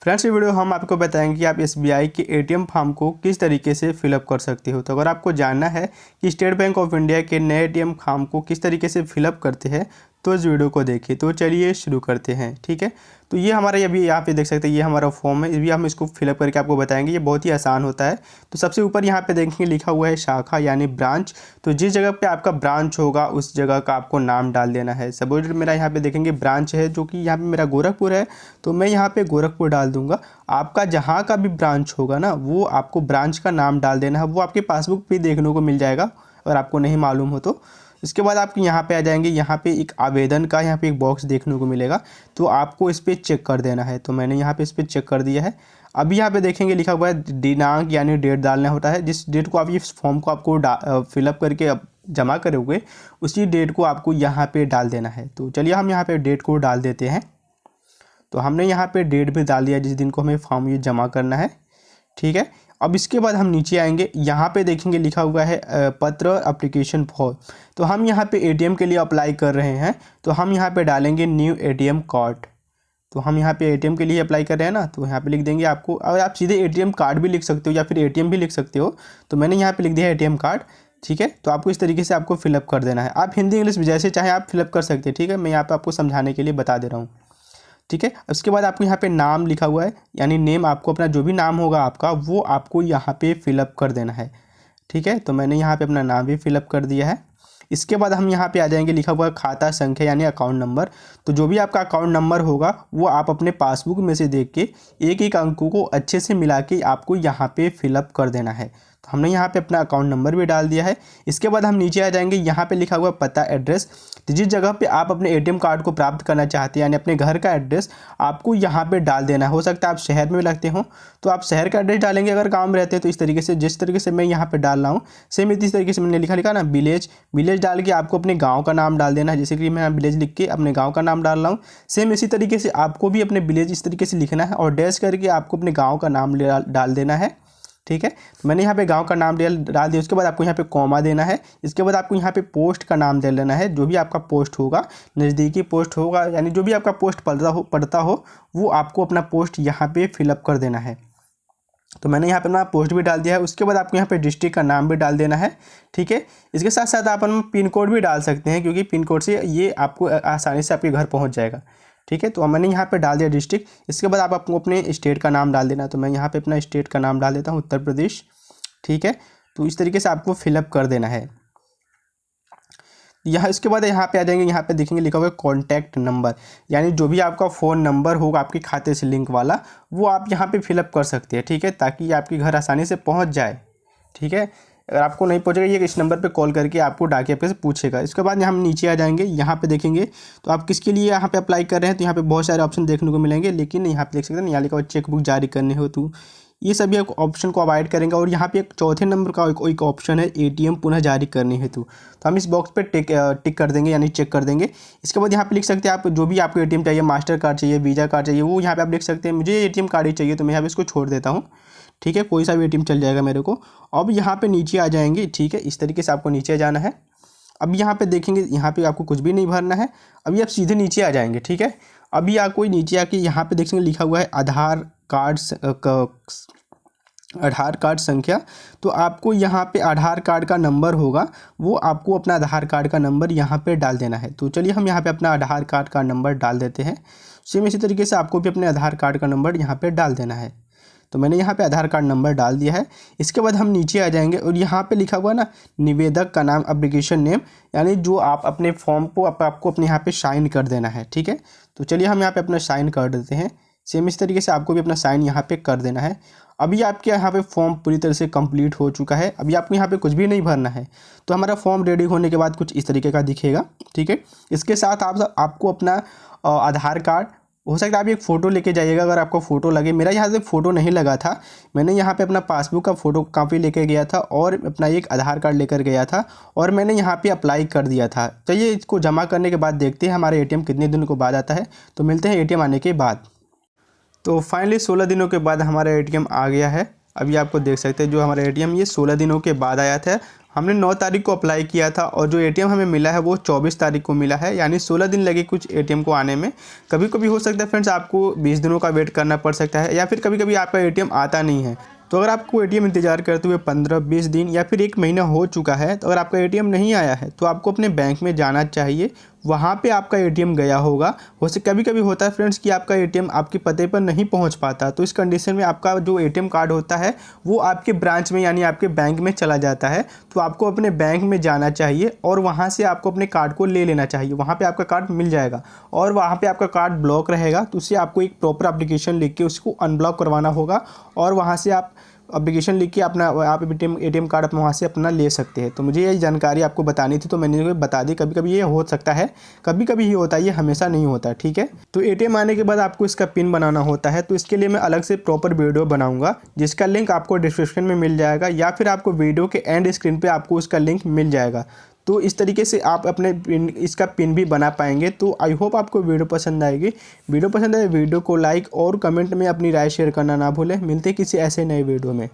Friends, ये video हम आपको बताएंगे कि आप एसबीआई के एटीएम फॉर्म को किस तरीके से फिलअप कर सकते हो। तो अगर आपको जानना है कि स्टेट बैंक ऑफ इंडिया के नए एटीएम फॉर्म को किस तरीके से फिलअप करते हैं तो इस वीडियो को देखिए। तो चलिए शुरू करते हैं। ठीक है, तो ये हमारा अभी यहाँ पे देख सकते हैं, ये हमारा फॉर्म है। ये हम इसको फिलअप करके आपको बताएंगे। ये बहुत ही आसान होता है। तो सबसे ऊपर यहाँ पे देखेंगे लिखा हुआ है शाखा यानी ब्रांच। तो जिस जगह पे आपका ब्रांच होगा उस जगह का आपको नाम डाल देना है। सपोज मेरा यहाँ पे देखेंगे ब्रांच है जो कि यहाँ पे मेरा गोरखपुर है, तो मैं यहाँ पे गोरखपुर डाल दूंगा। आपका जहाँ का भी ब्रांच होगा ना, वो आपको ब्रांच का नाम डाल देना है। वो आपके पासबुक पे देखने को मिल जाएगा अगर आपको नहीं मालूम हो तो। इसके बाद आप यहाँ पे आ जाएंगे, यहाँ पे एक आवेदन का यहाँ पे एक बॉक्स देखने को मिलेगा, तो आपको इस पर चेक कर देना है। तो मैंने यहाँ पे इस पर चेक कर दिया है। अभी यहाँ पे देखेंगे लिखा हुआ है दिनांक यानी डेट डालना होता है। जिस डेट को आप इस फॉर्म को आपको फिलअप करके जमा करोगे उसी डेट को आपको यहाँ पे डाल देना है। तो चलिए हम यहाँ पे डेट को डाल देते हैं। तो हमने यहाँ पे डेट भी डाल दिया जिस दिन को हमें फॉर्म ये जमा करना है। ठीक है, अब इसके बाद हम नीचे आएंगे, यहाँ पे देखेंगे लिखा हुआ है पत्र एप्लीकेशन फॉर्म। तो हम यहाँ पे एटीएम के लिए अप्लाई कर रहे हैं, तो हम यहाँ पे डालेंगे न्यू एटीएम कार्ड। तो हम यहाँ पे एटीएम के लिए अप्लाई कर रहे हैं ना, तो यहाँ पे लिख देंगे आपको। अगर आप सीधे एटीएम कार्ड भी लिख सकते हो या फिर एटीएम भी लिख सकते हो, तो मैंने यहाँ पे लिख दिया एटीएम कार्ड। ठीक है, तो आपको इस तरीके से आपको फिलअप कर देना है। आप हिंदी इंग्लिश जैसे चाहे आप फिलअप कर सकते हैं। ठीक है, मैं यहाँ पे आपको समझाने के लिए बता दे रहा हूँ। ठीक है, उसके बाद आपको यहाँ पे नाम लिखा हुआ है यानी नेम, आपको अपना जो भी नाम होगा आपका वो आपको यहाँ पे फिलअप कर देना है। ठीक है, तो मैंने यहाँ पे अपना नाम भी फिलअप कर दिया है। इसके बाद हम यहाँ पे आ जाएंगे, लिखा हुआ है खाता संख्या यानी अकाउंट नंबर। तो जो भी आपका अकाउंट नंबर होगा वो आप अपने पासबुक में से देख के एक एक अंकों को अच्छे से मिला के आपको यहाँ पे फिलअप कर देना है। तो हमने यहाँ पे अपना अकाउंट नंबर भी डाल दिया है। इसके बाद हम नीचे आ जाएंगे, यहाँ पे लिखा हुआ पता एड्रेस। तो जिस जगह पे आप अपने एटीएम कार्ड को प्राप्त करना चाहते हैं यानी अपने घर का एड्रेस आपको यहाँ पे डाल देना है। हो सकता है आप शहर में लगते हो तो आप शहर का एड्रेस डालेंगे, अगर गाँव में रहते हैं तो इस तरीके से, जिस तरीके से मैं यहाँ पे डाल रहा हूँ सेम इस तरीके से मैंने लिखा ना विलेज डाल के आपको अपने गाँव का नाम डाल देना है। जैसे कि मैं विलेज लिख के अपने गाँव का नाम डाल रहा हूँ, सेम इसी तरीके से आपको भी अपने विलेज इस तरीके से लिखना है और डैश करके आपको अपने गाँव का नाम डाल देना है। ठीक है, तो मैंने यहाँ पे गांव का नाम डाल दिया। उसके बाद आपको यहाँ पे कॉमा देना है। इसके बाद आपको यहाँ पे पोस्ट का नाम दे लेना है। जो भी आपका पोस्ट होगा, नज़दीकी पोस्ट होगा यानी जो भी आपका पोस्ट पड़ता हो वो आपको अपना पोस्ट यहाँ पे फिलअप कर देना है। तो मैंने यहाँ पे अपना पोस्ट भी डाल दिया है। उसके बाद आपको यहाँ पे डिस्ट्रिक्ट का नाम भी डाल देना है। ठीक है, इसके साथ साथ आप पिन कोड भी डाल सकते हैं क्योंकि पिन कोड से ये आपको आसानी से आपके घर पहुँच जाएगा। ठीक है, तो मैंने यहाँ पे डाल दिया डिस्ट्रिक्ट। इसके बाद आप आपको अपने स्टेट का नाम डाल देना। तो मैं यहाँ पे अपना स्टेट का नाम डाल देता हूँ, उत्तर प्रदेश। ठीक है, तो इस तरीके से आपको फिलअप कर देना है। इसके बाद यहाँ पे आ जाएंगे, यहाँ पे देखेंगे लिखा हुआ है कॉन्टैक्ट नंबर यानी जो भी आपका फ़ोन नंबर होगा आपके खाते से लिंक वाला वो आप यहाँ पे फिलअप कर सकते हैं। ठीक है, ताकि आपके घर आसानी से पहुँच जाए। ठीक है, अगर आपको नहीं पहुंचेगा ये इस नंबर पे कॉल करके आपको डाकिया पे से पूछेगा। इसके बाद हम नीचे आ जाएंगे, यहाँ पे देखेंगे तो आप किसके लिए यहाँ पे अप्लाई कर रहे हैं। तो यहाँ पे बहुत सारे ऑप्शन देखने को मिलेंगे, लेकिन यहाँ पे देख सकते हैं यहाँ लिखा हुआ चेकबुक जारी करने हो, तो ये सभी ऑप्शन को अवॉइड करेंगे। और यहाँ पे एक चौथे नंबर का एक ऑप्शन है एटीएम पुनः जारी करने हेतु, तो हम इस बॉक्स पे टिक कर देंगे यानी चेक कर देंगे। इसके बाद यहाँ पे लिख सकते हैं आप जो भी आपको एटीएम चाहिए, मास्टर कार्ड चाहिए, वीज़ा कार्ड चाहिए, वो यहाँ पे आप लिख सकते हैं। मुझे एटीएम कार्ड ही चाहिए तो मैं यहाँ पे इसको छोड़ देता हूँ। ठीक है, कोई सा भी एटीएम चल जाएगा मेरे को। अब यहाँ पे नीचे आ जाएंगे। ठीक है, इस तरीके से आपको नीचे जाना है। अब यहाँ पे देखेंगे, यहाँ पे आपको कुछ भी नहीं भरना है। अभी आप सीधे नीचे आ जाएंगे। ठीक है, अभी आपको नीचे आके यहाँ पे देखेंगे लिखा हुआ है आधार कार्ड संख्या। तो आपको यहाँ पे आधार कार्ड का नंबर होगा, वो आपको अपना आधार कार्ड का नंबर यहाँ पे डाल देना है। तो चलिए हम यहाँ पे अपना आधार कार्ड का नंबर डाल देते हैं। सेम इसी तरीके से आपको भी अपने आधार कार्ड का नंबर यहाँ पे डाल देना है। तो मैंने यहाँ पे आधार कार्ड नंबर डाल दिया है। इसके बाद हम नीचे आ जाएंगे और यहाँ पे लिखा हुआ ना निवेदक का नाम, एप्लीकेशन नेम यानी जो आप अपने फॉर्म को आपको अपने यहाँ पे साइन कर देना है। ठीक है, तो चलिए हम यहाँ पे अपना साइन कर देते हैं। सेम इस तरीके से आपको भी अपना साइन यहाँ पे कर देना है। अभी आपके यहाँ पे फॉर्म पूरी तरह से कंप्लीट हो चुका है। अभी आपको यहाँ पे कुछ भी नहीं भरना है। तो हमारा फॉर्म रेडी होने के बाद कुछ इस तरीके का दिखेगा। ठीक है, इसके साथ आपको अपना आधार कार्ड, हो सकता है आप एक फ़ोटो लेके जाइएगा अगर आपको फ़ोटो लगे। मेरा यहाँ से फ़ोटो नहीं लगा था, मैंने यहाँ पे अपना पासबुक का फ़ोटो कापी लेके गया था और अपना एक आधार कार्ड लेकर गया था और मैंने यहाँ पे अप्लाई कर दिया था। चलिए इसको जमा करने के बाद देखते हैं हमारे एटीएम कितने दिनों को बाद आता है। तो मिलते हैं एटीएम आने के बाद। तो फाइनली 16 दिनों के बाद हमारा एटीएम आ गया है। अभी आपको देख सकते हैं जो हमारा एटीएम ये 16 दिनों के बाद आया था हमने 9 तारीख को अप्लाई किया था और जो एटीएम हमें मिला है वो 24 तारीख को मिला है, यानी 16 दिन लगे कुछ एटीएम को आने में। कभी कभी हो सकता है फ्रेंड्स आपको 20 दिनों का वेट करना पड़ सकता है, या फिर कभी कभी आपका एटीएम आता नहीं है। तो अगर आपको एटीएम इंतजार करते हुए 15-20 दिन या फिर 1 महीना हो चुका है, तो अगर आपका एटीएम नहीं आया है तो आपको अपने बैंक में जाना चाहिए। वहाँ पे आपका एटीएम गया होगा। वैसे कभी कभी होता है फ्रेंड्स कि आपका एटीएम आपके पते पर नहीं पहुँच पाता, तो इस कंडीशन में आपका जो एटीएम कार्ड होता है वो आपके ब्रांच में यानी आपके बैंक में चला जाता है। तो आपको अपने बैंक में जाना चाहिए और वहाँ से आपको अपने कार्ड को ले लेना चाहिए। वहाँ पर आपका कार्ड मिल जाएगा और वहाँ पर आपका कार्ड ब्लॉक रहेगा, तो उससे आपको एक प्रॉपर एप्लीकेशन लिख के उसको अनब्लॉक करवाना होगा और वहाँ से आप एप्लीकेशन लिख के अपना आप एटीएम कार्ड अपना वहाँ से अपना ले सकते हैं। तो मुझे ये जानकारी आपको बतानी थी, तो मैंने बता दी। कभी कभी ये हो सकता है, कभी कभी ही होता है, ये हमेशा नहीं होता, ठीक है। तो एटीएम आने के बाद आपको इसका पिन बनाना होता है, तो इसके लिए मैं अलग से प्रॉपर वीडियो बनाऊंगा जिसका लिंक आपको डिस्क्रिप्शन में मिल जाएगा, या फिर आपको वीडियो के एंड स्क्रीन पर आपको उसका लिंक मिल जाएगा। तो इस तरीके से आप अपने इसका पिन भी बना पाएंगे। तो आई होप आपको वीडियो पसंद आएगी। वीडियो पसंद आए वीडियो को लाइक और कमेंट में अपनी राय शेयर करना ना भूलें। मिलते किसी ऐसे नए वीडियो में।